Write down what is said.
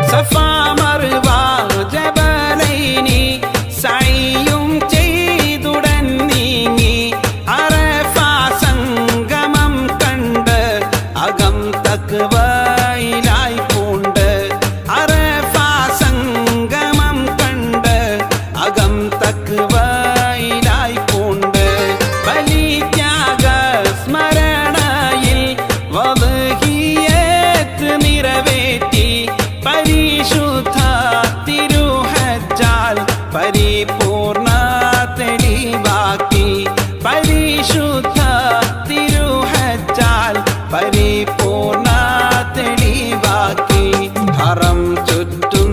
സഫാ മർവ ജബലൈനി സഅയും ചെയ്തുടൻ നീങ്ങി അറഫ സംഗമം കണ്ട് അകം തഖ്വയിലായി പൂണ്ട് അറഫ സംഗമം കണ്ട് അകം തഖ്വയിലായി പൂണ്ട് ബലിത്യാഗ സ്മരണയിൽ വദ്ഹിയത്ത് നിറവേറ്റി പരിശുദ്ധ തിരുഹജ്ജാൽ പരിപൂർണ തെളിവാക്കി പരിശുദ്ധ തിരുഹജ്ജാൽ പരിപൂർണ തെളിവാക്കി ഹറം ചുറ്റും